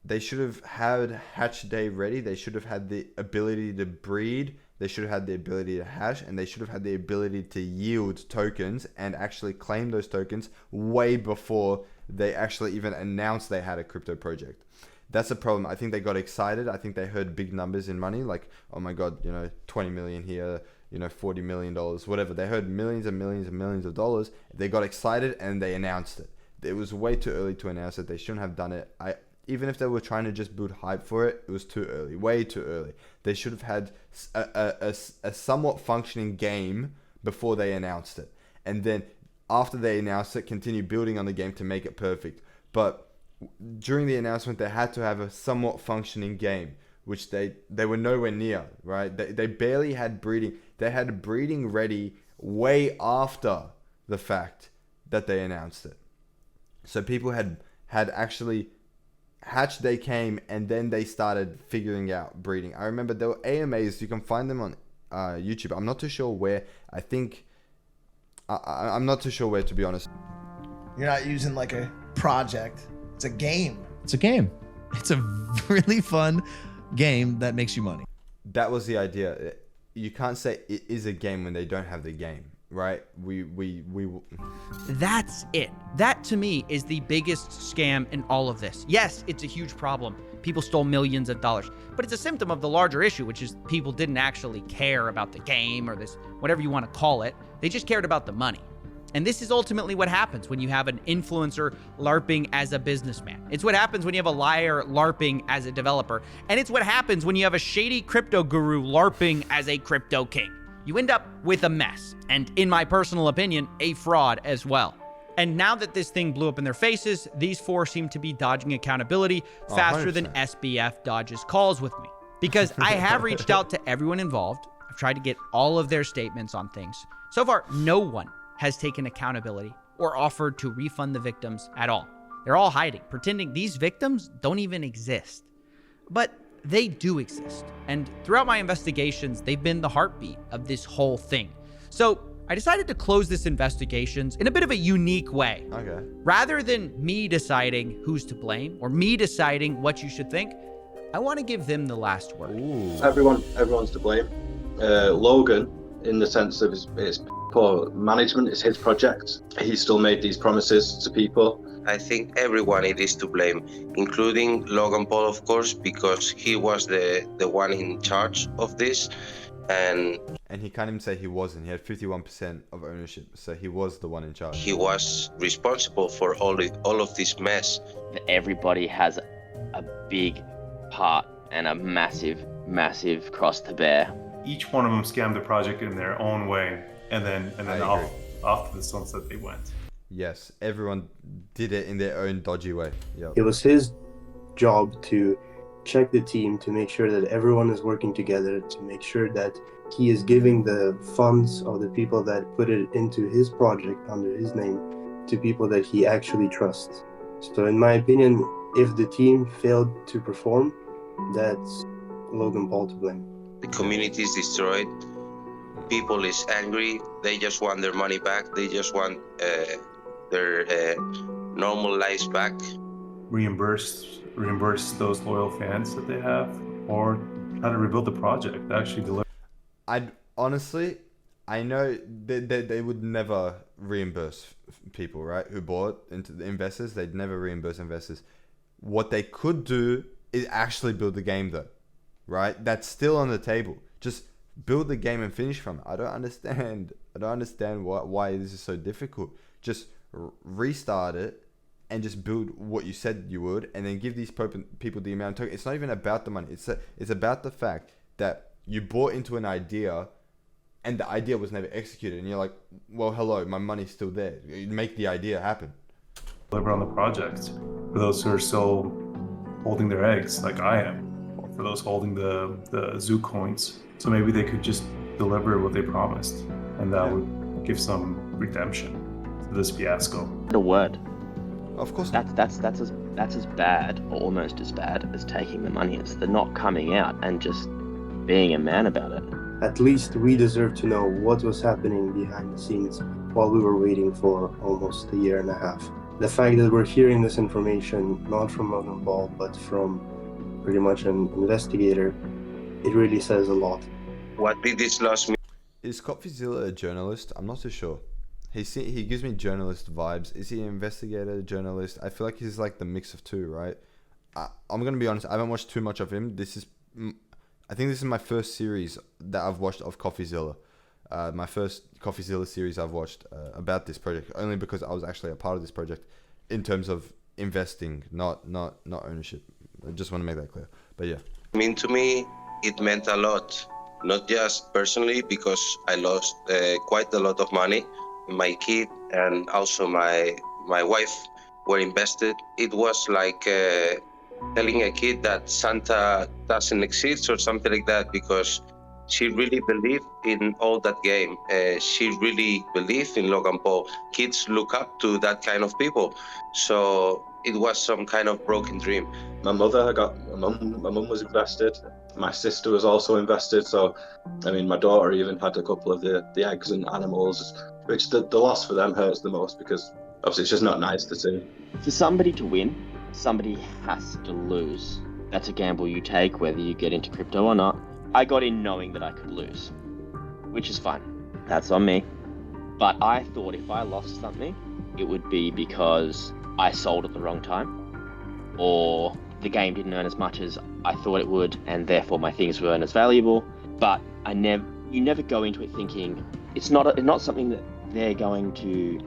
They should have had hatch day ready. They should have had the ability to breed. They should have had the ability to hash, and they should have had the ability to yield tokens and actually claim those tokens way before they actually even announced they had a crypto project. That's the problem. I think they got excited. I think they heard big numbers in money, like, oh my God, 20 million here, $40 million, whatever. They heard millions and millions and millions of dollars. They got excited and they announced it. It was way too early to announce it. They shouldn't have done it. Even if they were trying to just build hype for it, it was too early, way too early. They should have had a somewhat functioning game before they announced it. And then after they announced it, continue building on the game to make it perfect. But during the announcement, they had to have a somewhat functioning game, which they were nowhere near, right? They barely had breeding. They had breeding ready way after the fact that they announced it. So people had actually... hatch day came and then they started figuring out breeding. I remember there were AMAs. You can find them on YouTube. I'm not too sure where. I think I'm not too sure where, to be honest. You're not using like a project. It's a game. It's a game. It's a really fun game that makes you money. That was the idea. You can't say it is a game when they don't have the game, right? That's it. That to me is the biggest scam in all of this. Yes, it's a huge problem. People stole millions of dollars, but it's a symptom of the larger issue, which is people didn't actually care about the game or this, whatever you want to call it. They just cared about the money. And this is ultimately what happens when you have an influencer LARPing as a businessman. It's what happens when you have a liar LARPing as a developer. And it's what happens when you have a shady crypto guru LARPing as a crypto king. You end up with a mess. And in my personal opinion, a fraud as well. And now that this thing blew up in their faces, these four seem to be dodging accountability faster than SBF dodges calls with me. Because I have reached out to everyone involved. I've tried to get all of their statements on things. So far, no one has taken accountability or offered to refund the victims at all. They're all hiding, pretending these victims don't even exist. But they do exist. And throughout my investigations, they've been the heartbeat of this whole thing. So I decided to close this investigations in a bit of a unique way. Okay. Rather than me deciding who's to blame or me deciding what you should think, I want to give them the last word. Ooh. Everyone's to blame. Logan, in the sense of his poor management, is his project. He still made these promises to people. I think everyone it is to blame, including Logan Paul, of course, because he was the one in charge of this. And he can't even say he wasn't. He had 51% of ownership, so he was the one in charge. He was responsible for all of this mess. Everybody has a big part and a massive cross to bear. Each one of them scammed the project in their own way, and then off to the sunset they went. Yes, everyone did it in their own dodgy way. Yep. It was his job to check the team, to make sure that everyone is working together, to make sure that he is giving the funds of the people that put it into his project under his name to people that he actually trusts. So in my opinion, if the team failed to perform, that's Logan Paul to blame. The community is destroyed. People is angry. They just want their money back. They just want their normal lives back. Reimburse those loyal fans that they have, or how to rebuild the project, actually deliver. I know they would never reimburse people, right, who bought into the investors. They'd never reimburse investors. What they could do is actually build the game, though, right? That's still on the table. Just build the game and finish from it. I don't understand why this is so difficult. Just restart it and just build what you said you would, and then give these people the amount of tokens. It's not even about the money. It's about the fact that you bought into an idea and the idea was never executed, and you're like, well, hello, my money's still there. You make the idea happen. Deliver on the project for those who are still holding their eggs, like I am, or for those holding the zoo coins. So maybe they could just deliver what they promised, and that would give some redemption to this fiasco. The word. Of course. That's as bad, or almost as bad, as taking the money. It's the not coming out and just being a man about it. At least we deserve to know what was happening behind the scenes while we were waiting for almost a year and a half. The fact that we're hearing this information not from Logan Paul, but from pretty much an investigator, it really says a lot. What did this loss mean? Is Coffeezilla a journalist? I'm not too sure. He gives me journalist vibes. Is he an investigator, journalist? I feel like he's like the mix of two, right? I'm gonna be honest. I haven't watched too much of him. I think this is my first series that I've watched of Coffeezilla. My first Coffeezilla series I've watched about this project, only because I was actually a part of this project in terms of investing, not ownership. I just want to make that clear. But yeah. I mean, to me, it meant a lot. Not just personally, because I lost quite a lot of money. My kid and also my wife were invested. It was like telling a kid that Santa doesn't exist or something like that, because she really believed in all that game. She really believed in Logan Paul. Kids look up to that kind of people. So it was some kind of broken dream. My mum was invested. My sister was also invested. So, I mean, my daughter even had a couple of the eggs and animals, which the loss for them hurts the most, because obviously it's just not nice to see. For somebody to win, somebody has to lose. That's a gamble you take, whether you get into crypto or not. I got in knowing that I could lose, which is fine. That's on me. But I thought if I lost something, it would be because I sold at the wrong time, or the game didn't earn as much as I thought it would, and therefore my things weren't as valuable. But you never go into it thinking it's not something that they're going to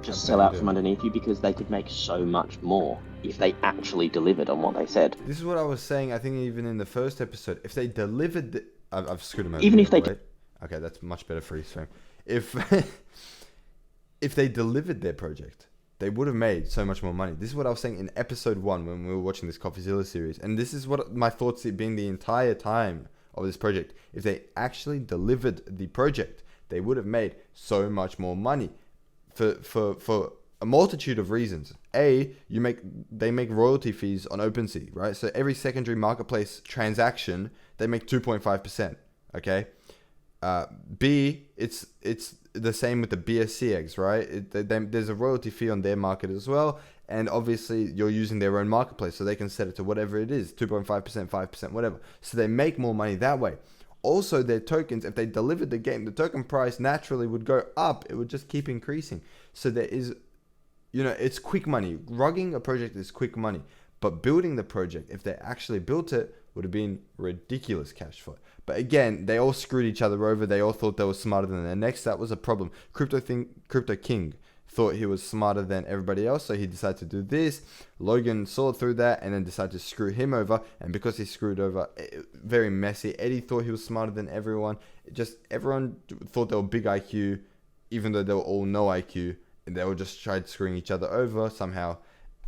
just sell out from underneath you because they could make so much more if they actually delivered on what they said. This is what I was saying, I think even in the first episode. If they delivered... I've screwed them over. Even if they... Okay, that's much better for East frame. If they delivered their project, they would have made so much more money. This is what I was saying in episode 1 when we were watching this Coffeezilla series. And this is what my thoughts have been the entire time of this project. If they actually delivered the project, they would have made so much more money for a multitude of reasons. They make royalty fees on OpenSea, right? So every secondary marketplace transaction, they make 2.5%. Okay. B, it's the same with the BSC eggs, right? There's a royalty fee on their market as well. And obviously you're using their own marketplace, so they can set it to whatever it is, 2.5%, 5%, whatever. So they make more money that way. Also, their tokens, if they delivered the game, the token price naturally would go up. It would just keep increasing. So there is, it's quick money. Rugging a project is quick money. But building the project, if they actually built it, would have been ridiculous cash flow. But again, they all screwed each other over. They all thought they were smarter than their next. That was a problem. Crypto King thought he was smarter than everybody else, so he decided to do this. Logan saw through that and then decided to screw him over. And because he screwed over, very messy. Eddie thought he was smarter than everyone. Everyone thought they were big IQ, even though they were all no IQ. And they all just tried screwing each other over somehow.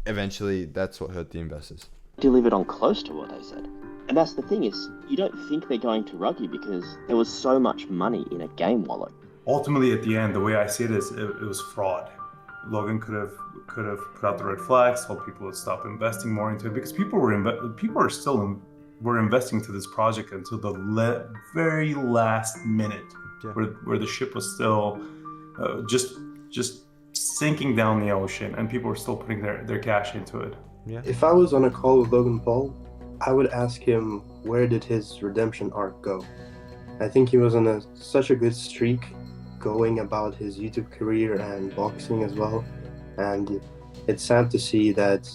Eventually, that's what hurt the investors. Delivered on close to what they said. And that's the thing is, you don't think they're going to rug you because there was so much money in a game wallet. Ultimately, at the end, the way I see it is it was fraud. Logan could have put out the red flags, told people to stop investing more into it, because people were investing to this project until the very last minute, where the ship was still just sinking down the ocean, and people were still putting their cash into it. Yeah. If I was on a call with Logan Paul, I would ask him where did his redemption arc go. I think he was on such a good streak going about his YouTube career and boxing as well, and it's sad to see that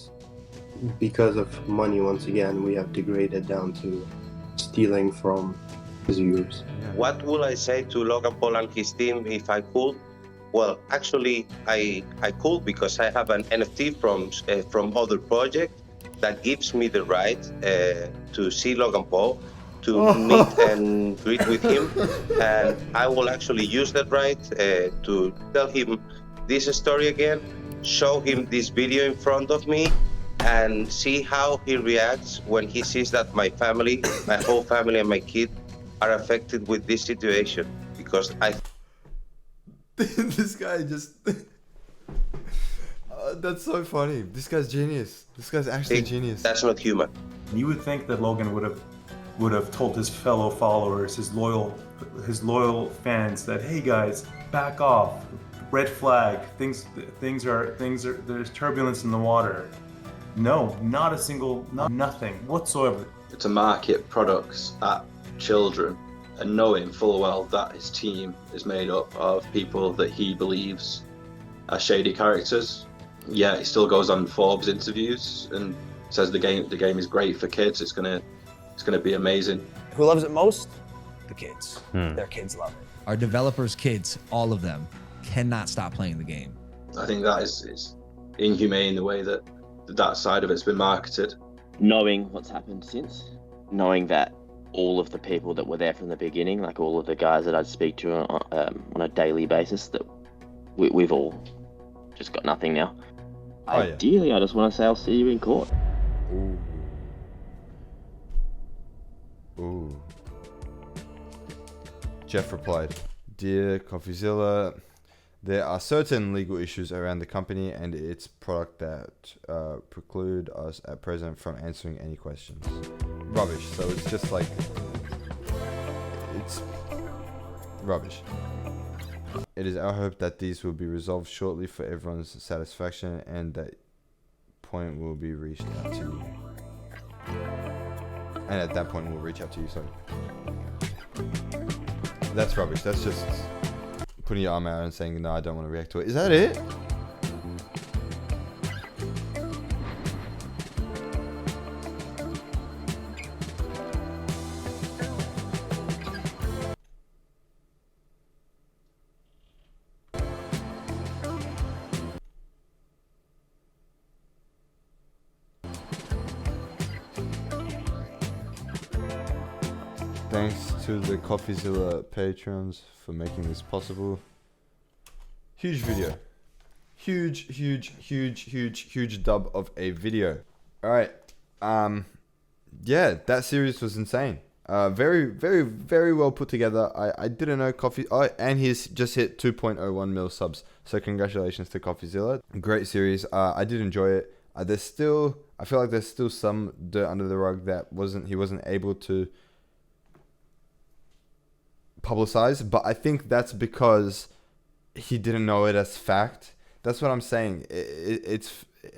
because of money once again we have degraded down to stealing from his viewers. What would I say to Logan Paul and his team if I could? Well, actually I could, because I have an NFT from other project that gives me the right to see Logan Paul, to meet and greet with him, and I will actually use that right to tell him this story again, show him this video in front of me, and see how he reacts when he sees that my family, my whole family and my kid are affected with this situation, because this guy just... that's so funny. This guy's genius. This guy's actually genius. That's not human. You would think that Logan would have told his fellow followers, his loyal fans, that hey guys, back off, red flag, things are there's turbulence in the water. No, not a single, nothing whatsoever. To market products at children and knowing full well that his team is made up of people that he believes are shady characters. Yeah, he still goes on Forbes interviews and says the game is great for kids. It's gonna be amazing. Who loves it most? The kids. Their kids love it. Our developers' kids, all of them, cannot stop playing the game. I think that is inhumane the way that side of it's been marketed. Knowing what's happened since, knowing that all of the people that were there from the beginning, like all of the guys that I'd speak to on a daily basis, that we've all just got nothing now. Ideally, I just want to say I'll see you in court. Ooh. Jeff replied, "Dear Coffeezilla, there are certain legal issues around the company and its product that preclude us at present from answering any questions." Rubbish. So it's just like... it's rubbish. It is our hope that these will be resolved shortly for everyone's satisfaction, and that point will be reached out to you. And at that point we'll reach out to you, sorry. That's rubbish. That's just putting your arm out and saying, no, I don't want to react to it. Is that it? Thanks to the Coffeezilla patrons for making this possible. Huge video. Huge dub of a video. Alright. Yeah, that series was insane. Very well put together. I didn't know and he's just hit 2.01 mil subs. So congratulations to Coffeezilla. Great series. I did enjoy it. I feel like there's still some dirt under the rug that he wasn't able to publicize, but I think that's because he didn't know it as fact. That's what I'm saying.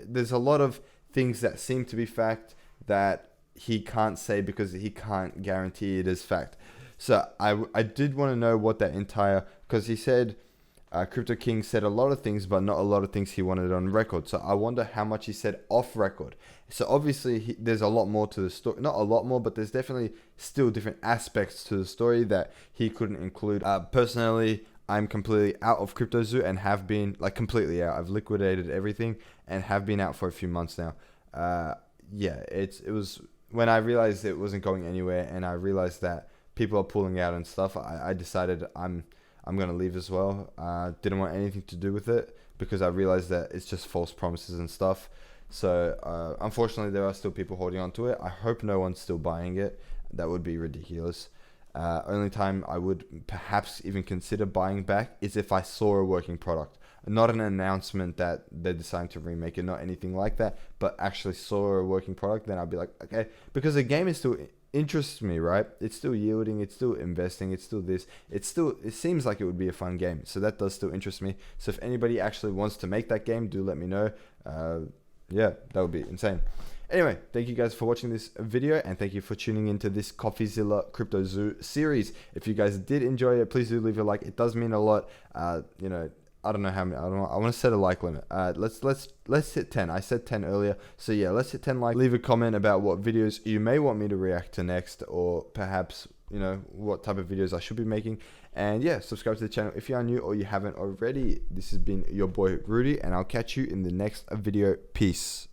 There's a lot of things that seem to be fact that he can't say because he can't guarantee it is fact. So I did want to know what that entire, because he said Crypto King said a lot of things, but not a lot of things he wanted on record. So I wonder how much he said off record. So obviously there's a lot more to the story. Not a lot more, but there's definitely still different aspects to the story that he couldn't include. Personally, I'm completely out of CryptoZoo and have been, like, completely out. I've liquidated everything and have been out for a few months now. Yeah, it was when I realized it wasn't going anywhere and I realized that people are pulling out and stuff, I decided I'm going to leave as well. Didn't want anything to do with it because I realized that it's just false promises and stuff. So unfortunately, there are still people holding on to it. I hope no one's still buying it. That would be ridiculous. Only time I would perhaps even consider buying back is if I saw a working product. Not an announcement that they decided to remake it, not anything like that, but actually saw a working product, then I'd be like, okay, because the game is still interests me, right? It's still yielding, it's still investing, it's still this, it seems like it would be a fun game, so that does still interest me. So if anybody actually wants to make that game, do let me know. Yeah, that would be insane. Anyway, thank you guys for watching this video, and thank you for tuning into this Coffeezilla Crypto Zoo series. If you guys did enjoy it, please do leave a like. It does mean a lot. You know, I don't know how many. I want to set a like limit. Let's hit 10. I said 10 earlier, so yeah, let's hit 10 likes. Leave a comment about what videos you may want me to react to next, or perhaps, you know, what type of videos I should be making. And yeah, subscribe to the channel if you are new or you haven't already. This has been your boy Rudy, and I'll catch you in the next video. Peace.